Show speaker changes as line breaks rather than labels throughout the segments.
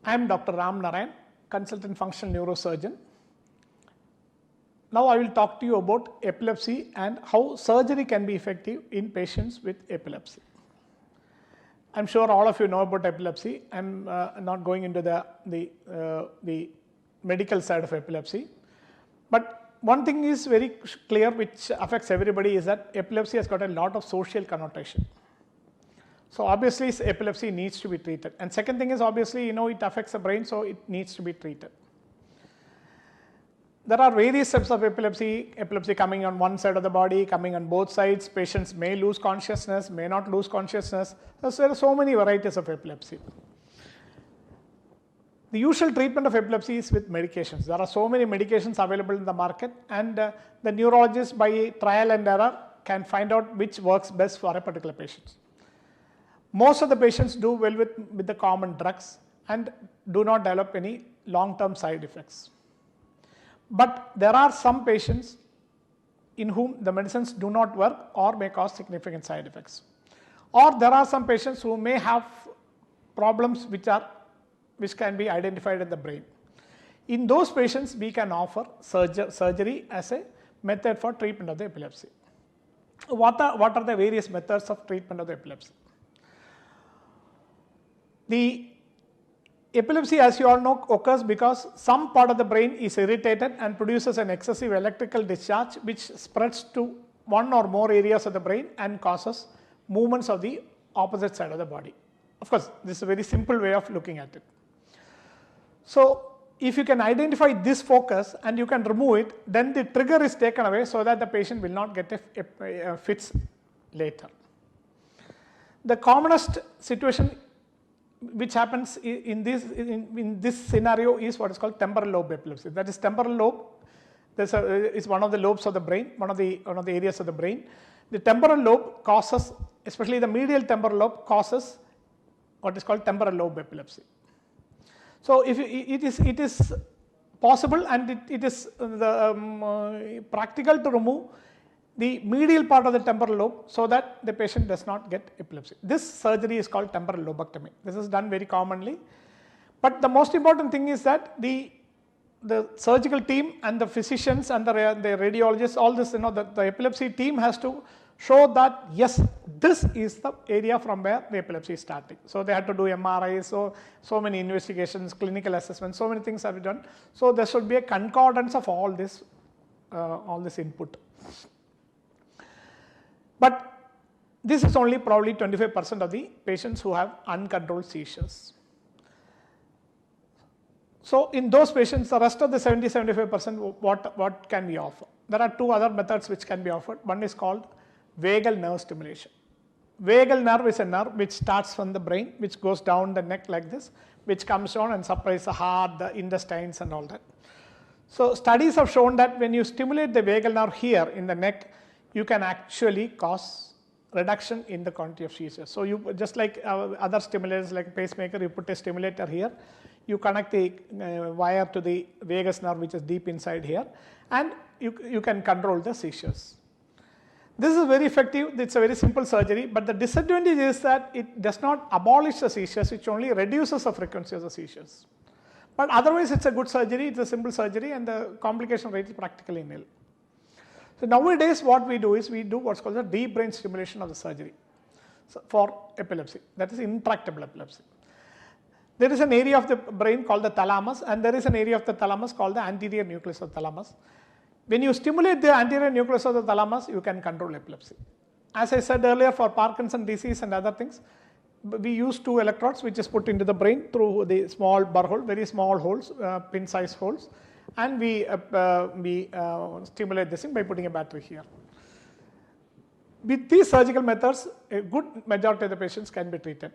I am Dr. Ram Narayan, consultant functional neurosurgeon. Now I will talk to you about epilepsy and how surgery can be effective in patients with epilepsy. I am sure all of you know about epilepsy. I am not going into the medical side of epilepsy. But one thing is very clear which affects everybody is that epilepsy has got a lot of social connotation. So obviously epilepsy needs to be treated. And second thing is obviously it affects the brain, so it needs to be treated. There are various types of epilepsy coming on one side of the body, coming on both sides. Patients may lose consciousness, may not lose consciousness. So there are so many varieties of epilepsy. The usual treatment of epilepsy is with medications. There are so many medications available in the market, and the neurologist by trial and error can find out which works best for a particular patient. Most of the patients do well with the common drugs and do not develop any long-term side effects. But there are some patients in whom the medicines do not work or may cause significant side effects. Or there are some patients who may have problems which can be identified in the brain. In those patients, we can offer surgery as a method for treatment of the epilepsy. What are the various methods of treatment of the epilepsy? The epilepsy, as you all know, occurs because some part of the brain is irritated and produces an excessive electrical discharge which spreads to one or more areas of the brain and causes movements of the opposite side of the body. Of course, this is a very simple way of looking at it. So if you can identify this focus and you can remove it, then the trigger is taken away so that the patient will not get a fits later. The commonest situation which happens in this scenario is what is called temporal lobe epilepsy. That is, temporal lobe is one of the lobes of the brain, one of the areas of the brain. The temporal lobe causes, especially the medial temporal lobe, causes what is called temporal lobe epilepsy. So if it is possible and it is practical to remove the medial part of the temporal lobe so that the patient does not get epilepsy. This surgery is called temporal lobectomy. This is done very commonly. But the most important thing is that the surgical team and the physicians and the radiologists, all this, the epilepsy team has to show that yes, this is the area from where the epilepsy is starting. So they had to do MRI, so many investigations, clinical assessments, so many things have been done. So there should be a concordance of all this input. But this is only probably 25% of the patients who have uncontrolled seizures. So in those patients, the rest of the 70-75%, what can we offer? There are two other methods which can be offered. One is called vagal nerve stimulation. Vagal nerve is a nerve which starts from the brain, which goes down the neck like this, which comes down and supplies the heart, the intestines and all that. So studies have shown that when you stimulate the vagal nerve here in the neck, you can actually cause reduction in the quantity of seizures. So you, just like other stimulators like pacemaker, you put a stimulator here, you connect the wire to the vagus nerve which is deep inside here, and you can control the seizures. This is very effective. It's a very simple surgery, but the disadvantage is that it does not abolish the seizures, it only reduces the frequency of the seizures. But otherwise it's a good surgery, it's a simple surgery, and the complication rate is practically nil. So nowadays what we do is we do what's called the deep brain stimulation of the surgery for epilepsy, that is intractable epilepsy. There is an area of the brain called the thalamus, and there is an area of the thalamus called the anterior nucleus of the thalamus. When you stimulate the anterior nucleus of the thalamus, you can control epilepsy. As I said earlier, for Parkinson's disease and other things, we use two electrodes which is put into the brain through the small burr hole, very small holes, pin-sized holes, and we stimulate this thing by putting a battery here. With these surgical methods, a good majority of the patients can be treated.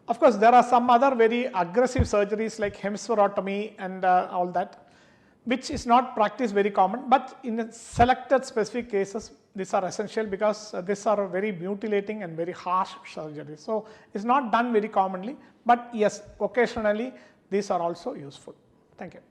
Of course, there are some other very aggressive surgeries like hemispherotomy and all that, which is not practiced very common, but in selected specific cases, these are essential because these are very mutilating and very harsh surgeries. So it's not done very commonly, but yes, occasionally these are also useful. Thank you.